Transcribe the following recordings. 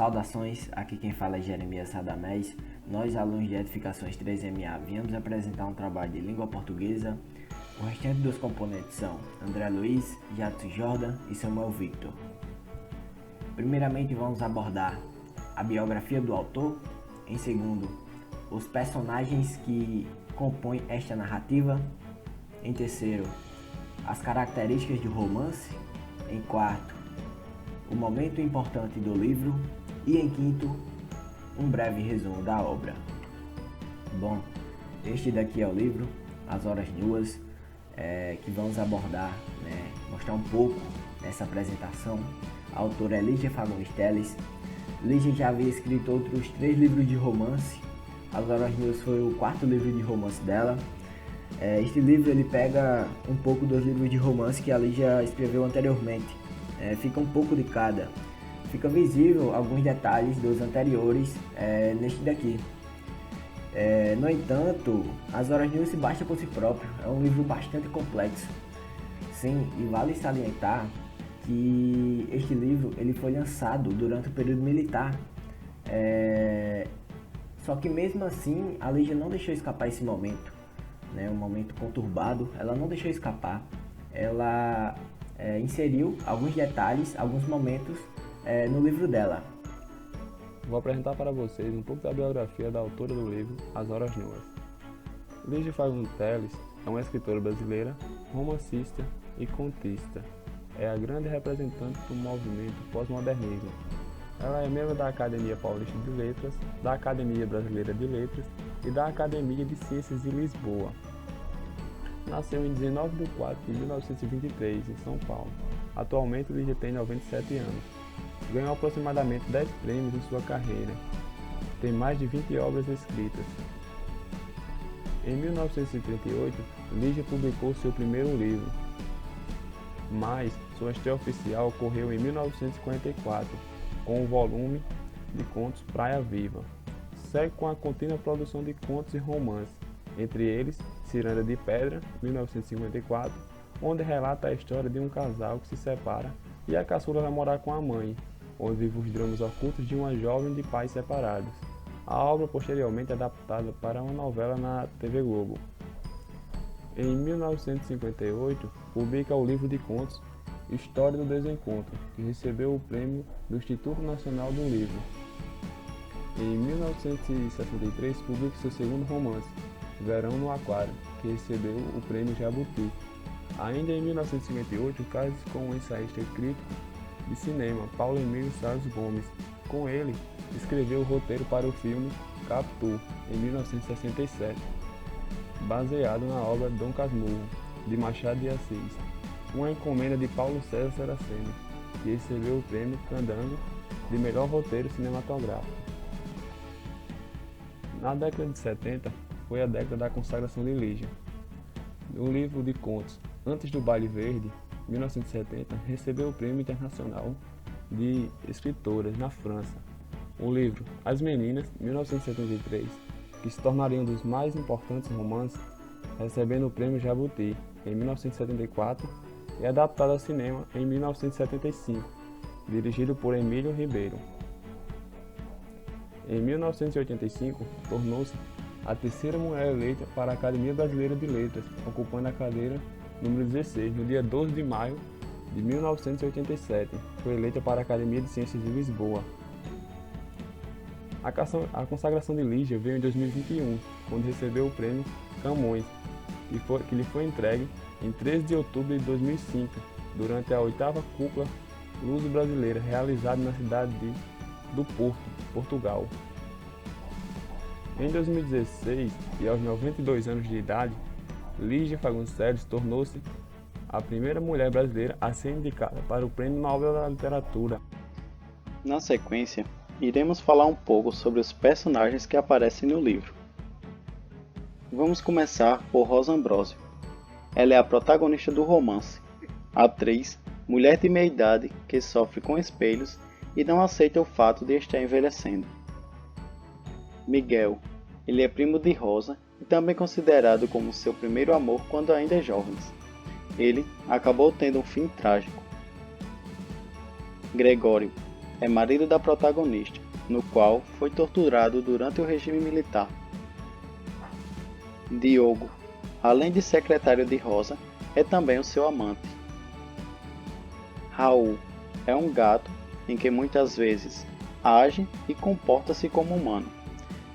Saudações, aqui quem fala é Jeremias Radamés. Nós, alunos de Edificações 3MA, viemos apresentar um trabalho de língua portuguesa. O restante dos componentes são André Luiz, Jadson Jordan e Samuel Victor. Primeiramente vamos abordar a biografia do autor. Em segundo, os personagens que compõem esta narrativa. Em terceiro, as características do romance. Em quarto, o momento importante do livro. E em quinto, um breve resumo da obra. Bom, este daqui é o livro, As Horas Nuas, que vamos abordar, mostrar um pouco nessa apresentação. A autora é Lígia Fagundes Teles. Lígia já havia escrito outros 3 livros de romance. As Horas Nuas foi o 4º livro de romance dela. Este livro ele pega um pouco dos livros de romance que a Lígia escreveu anteriormente. Fica um pouco de cada. Fica visível alguns detalhes dos anteriores neste daqui. No entanto, As Horas Nuas se basta por si próprio. É um livro bastante complexo. Sim, e vale salientar que este livro ele foi lançado durante o período militar. Só que mesmo assim, a Lígia não deixou escapar esse momento. Um momento conturbado, ela não deixou escapar. Ela inseriu alguns detalhes, alguns momentos no livro dela. Vou apresentar para vocês um pouco da biografia da autora do livro As Horas Nuas. Lígia Fagundes Teles é uma escritora brasileira, romancista e contista. É a grande representante do movimento pós-modernismo. Ela é membro da Academia Paulista de Letras, da Academia Brasileira de Letras e da Academia de Ciências de Lisboa. Nasceu em 19 de 4 de 1923, em São Paulo. Atualmente, Lígia tem 97 anos. Ganhou aproximadamente 10 prêmios em sua carreira. Tem mais de 20 obras escritas. Em 1938, Lígia publicou seu primeiro livro, mas sua estreia oficial ocorreu em 1954, com o volume de contos Praia Viva. Segue com a contínua produção de contos e romances, entre eles Ciranda de Pedra, 1954, onde relata a história de um casal que se separa e a caçula vai morar com a mãe, onde vivem os dramas ocultos de uma jovem de pais separados. A obra posteriormente é adaptada para uma novela na TV Globo. Em 1958, publica o livro de contos História do Desencontro, que recebeu o prêmio do Instituto Nacional do Livro. Em 1963, publica seu segundo romance, Verão no Aquário, que recebeu o prêmio Jabuti. Ainda em 1958, casa-se com o ensaísta e crítico de cinema Paulo Emílio Salles Gomes. Com ele, escreveu o roteiro para o filme Capitu, em 1967, baseado na obra Dom Casmurro, de Machado de Assis, uma encomenda de Paulo César Saraceni, que recebeu o prêmio Candango de melhor roteiro cinematográfico. Na década de 70, foi a década da consagração de Lígia. O livro de contos Antes do Baile Verde, 1970, recebeu o Prêmio Internacional de Escritoras na França. O livro As Meninas, 1973, que se tornaria um dos mais importantes romances, recebendo o Prêmio Jabuti em 1974 e adaptado ao cinema em 1975, dirigido por Emílio Ribeiro. Em 1985, tornou-se a terceira mulher eleita para a Academia Brasileira de Letras, ocupando a cadeira número 16, no dia 12 de maio de 1987. Foi eleita para a Academia de Ciências de Lisboa. A consagração de Lígia veio em 2021, quando recebeu o prêmio Camões, que lhe foi entregue em 13 de outubro de 2005, durante a 8ª Cúpula Luso-Brasileira, realizada na cidade do Porto, Portugal. Em 2016, e aos 92 anos de idade, Lígia Fagundes Teles tornou-se a primeira mulher brasileira a ser indicada para o Prêmio Nobel da Literatura. Na sequência, iremos falar um pouco sobre os personagens que aparecem no livro. Vamos começar por Rosa Ambrosio. Ela é a protagonista do romance, atriz, mulher de meia idade que sofre com espelhos e não aceita o fato de estar envelhecendo. Miguel. Ele é primo de Rosa e também considerado como seu primeiro amor quando ainda jovens. Ele acabou tendo um fim trágico. Gregório. é marido da protagonista, no qual foi torturado durante o regime militar. Diogo, além de secretário de Rosa, é também o seu amante. Raul é um gato em que muitas vezes age e comporta-se como humano.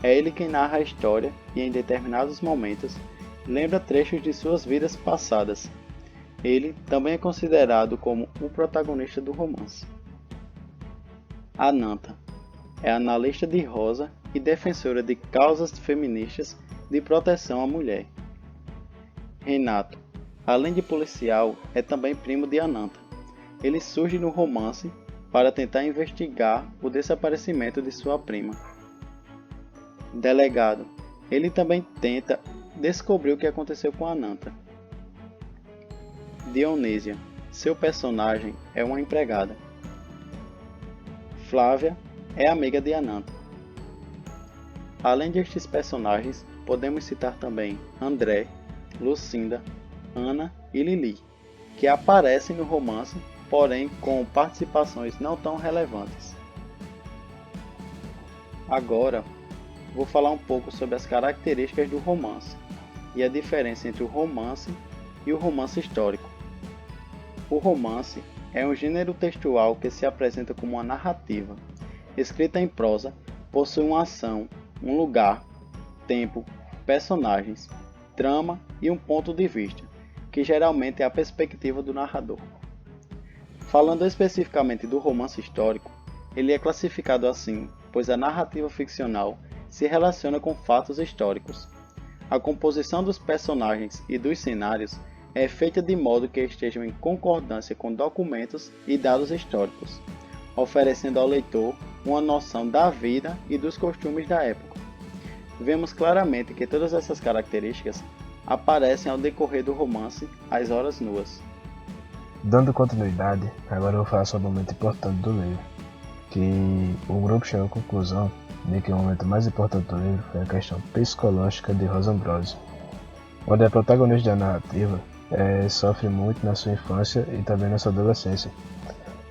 É ele quem narra a história e, em determinados momentos, lembra trechos de suas vidas passadas. Ele também é considerado como o protagonista do romance. Ananta é analista de Rosa e defensora de causas feministas de proteção à mulher. Renato, além de policial, é também primo de Ananta. Ele surge no romance para tentar investigar o desaparecimento de sua prima. Delegado, ele também tenta descobrir o que aconteceu com Ananta. Dionísia, seu personagem é uma empregada. Flávia é amiga de Ananta. Além destes personagens, podemos citar também André, Lucinda, Ana e Lili, que aparecem no romance, porém com participações não tão relevantes. Agora, vou falar um pouco sobre as características do romance e a diferença entre o romance e o romance histórico. O romance é um gênero textual que se apresenta como uma narrativa, escrita em prosa, possui uma ação, um lugar, tempo, personagens, trama e um ponto de vista, que geralmente é a perspectiva do narrador. Falando especificamente do romance histórico, ele é classificado assim, pois a narrativa ficcional se relaciona com fatos históricos. A composição dos personagens e dos cenários é feita de modo que estejam em concordância com documentos e dados históricos, oferecendo ao leitor uma noção da vida e dos costumes da época. Vemos claramente que todas essas características aparecem ao decorrer do romance As Horas Nuas. Dando continuidade, agora eu vou falar sobre um momento importante do livro, que o grupo chegou à conclusão de que o momento mais importante do livro foi a questão psicológica de Rosa Ambrosio, onde a protagonista da narrativa sofre muito na sua infância e também na sua adolescência.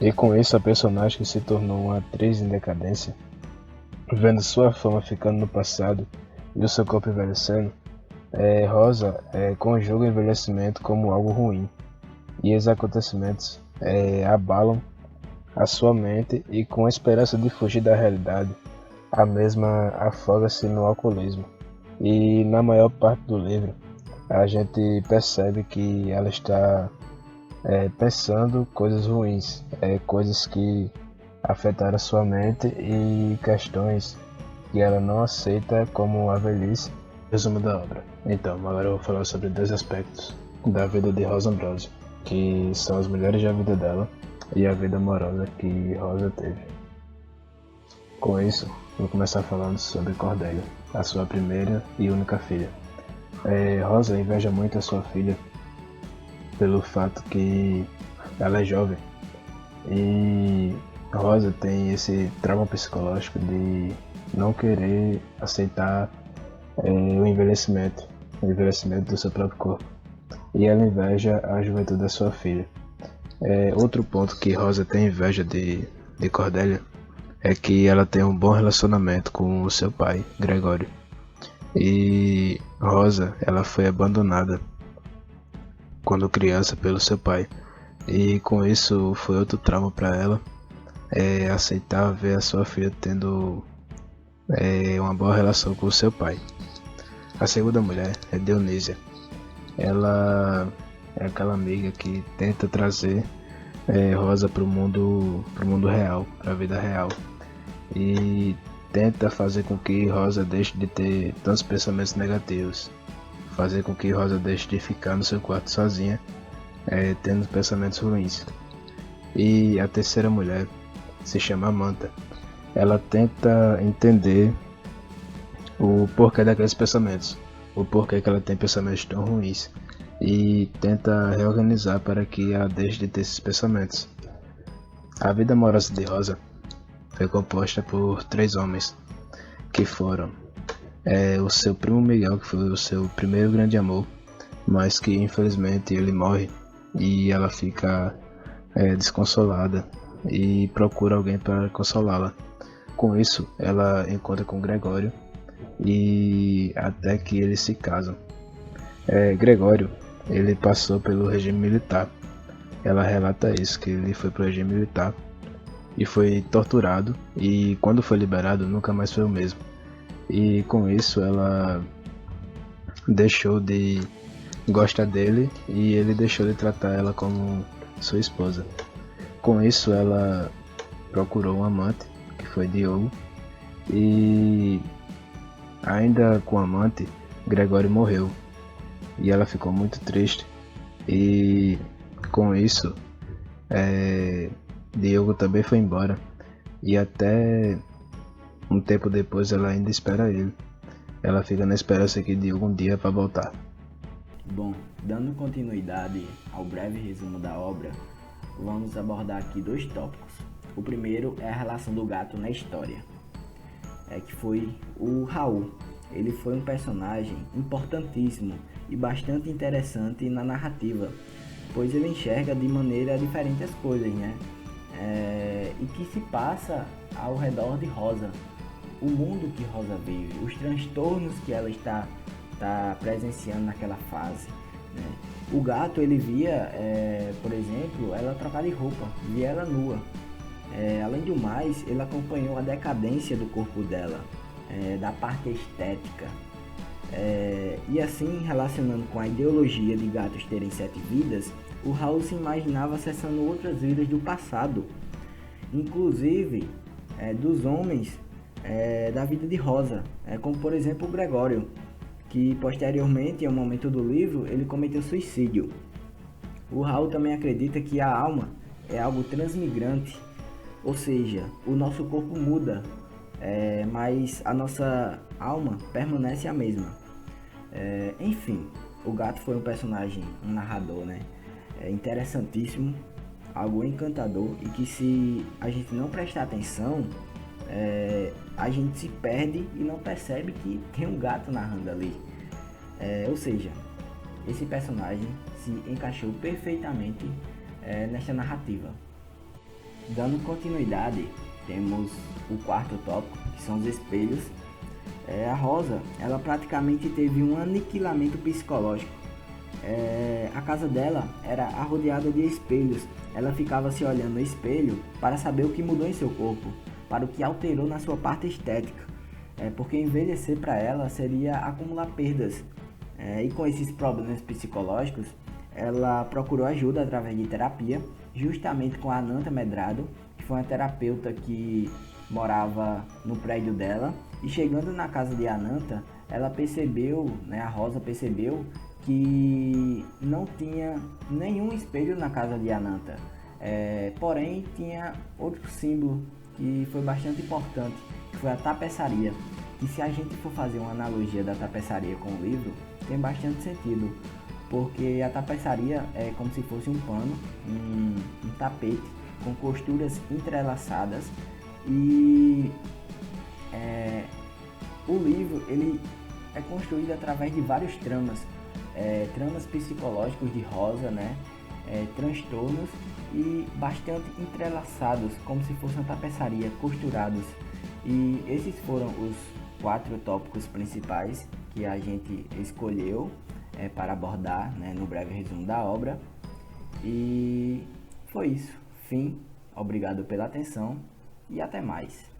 E com isso a personagem que se tornou uma atriz em decadência, vendo sua fama ficando no passado e o seu corpo envelhecendo, Rosa conjuga o envelhecimento como algo ruim, e esses acontecimentos abalam a sua mente e, com a esperança de fugir da realidade, a mesma afoga-se no alcoolismo. E na maior parte do livro a gente percebe que ela está pensando coisas ruins, coisas que afetaram sua mente e questões que ela não aceita como a velhice. Resumo da obra. Então, agora eu vou falar sobre 2 aspectos da vida de Rosa Ambrosio, que são as mulheres da vida dela e a vida amorosa que Rosa teve. Com isso, vou começar falando sobre Cordélia, a sua primeira e única filha. Rosa inveja muito a sua filha pelo fato que ela é jovem, e Rosa tem esse trauma psicológico de não querer aceitar o envelhecimento do seu próprio corpo, e ela inveja a juventude da sua filha. Outro ponto que Rosa tem inveja de Cordélia é que ela tem um bom relacionamento com o seu pai, Gregório. E Rosa, ela foi abandonada quando criança pelo seu pai, e com isso foi outro trauma para ela, aceitar ver a sua filha tendo uma boa relação com o seu pai. A segunda mulher é Dionísia. Ela é aquela amiga que tenta trazer Rosa para o mundo real, para a vida real, e tenta fazer com que Rosa deixe de ter tantos pensamentos negativos, fazer com que Rosa deixe de ficar no seu quarto sozinha, tendo pensamentos ruins. E a terceira mulher se chama Amanta. Ela tenta entender o porquê daqueles pensamentos, o porquê que ela tem pensamentos tão ruins, e tenta reorganizar para que ela deixe de ter esses pensamentos. A vida amorosa de Rosa foi composta por 3 homens, que foram o seu primo Miguel, que foi o seu primeiro grande amor, mas que infelizmente ele morre e ela fica desconsolada e procura alguém para consolá-la. Com isso, ela encontra com Gregório e até que eles se casam. Gregório, ele passou pelo regime militar. Ela relata isso, que ele foi pro regime militar e foi torturado, e quando foi liberado nunca mais foi o mesmo. E com isso ela deixou de gostar dele e ele deixou de tratar ela como sua esposa. Com isso ela procurou um amante, que foi Diogo, e ainda com o amante, Gregório morreu. E ela ficou muito triste, e com isso Diogo também foi embora, e até um tempo depois ela ainda espera ele. Ela fica na esperança que Diogo um dia vai voltar. Bom, dando continuidade ao breve resumo da obra, vamos abordar aqui 2 tópicos. O primeiro é a relação do gato na história, que foi o Raul. Ele foi um personagem importantíssimo e bastante interessante na narrativa, pois ele enxerga de maneira diferente as coisas, né? E que se passa ao redor de Rosa, o mundo que Rosa vive, os transtornos que ela está presenciando naquela fase, né? O gato, ele via, por exemplo, ela trocar de roupa, via ela nua. Além do mais, ele acompanhou a decadência do corpo dela, da parte estética. E assim, relacionando com a ideologia de gatos terem 7 vidas, o Raul se imaginava acessando outras vidas do passado, inclusive dos homens da vida de Rosa, como por exemplo o Gregório, que posteriormente, em um momento do livro, ele cometeu suicídio. O Raul também acredita que a alma é algo transmigrante, ou seja, o nosso corpo muda, mas a nossa alma permanece a mesma. Enfim, o gato foi um personagem, um narrador, né? Interessantíssimo, algo encantador, e que se a gente não prestar atenção, a gente se perde e não percebe que tem um gato narrando ali. Ou seja, esse personagem se encaixou perfeitamente nesta narrativa. Dando continuidade, temos o 4º tópico, que são os espelhos. A Rosa, ela praticamente teve um aniquilamento psicológico. A casa dela era rodeada de espelhos. Ela ficava se olhando no espelho para saber o que mudou em seu corpo, para o que alterou na sua parte estética, porque envelhecer para ela seria acumular perdas. E com esses problemas psicológicos, ela procurou ajuda através de terapia, justamente com a Ananta Medrado, que foi uma terapeuta que morava no prédio dela. E chegando na casa de Ananta, ela percebeu, a Rosa percebeu que não tinha nenhum espelho na casa de Ananta, porém tinha outro símbolo que foi bastante importante, que foi a tapeçaria, que se a gente for fazer uma analogia da tapeçaria com o livro, tem bastante sentido, porque a tapeçaria é como se fosse um pano, um tapete com costuras entrelaçadas, e o livro ele é construído através de vários tramas psicológicos de Rosa, transtornos, e bastante entrelaçados, como se fosse uma tapeçaria, costurados. E esses foram os 4 tópicos principais que a gente escolheu para abordar, no breve resumo da obra. E foi isso. Fim. Obrigado pela atenção e até mais.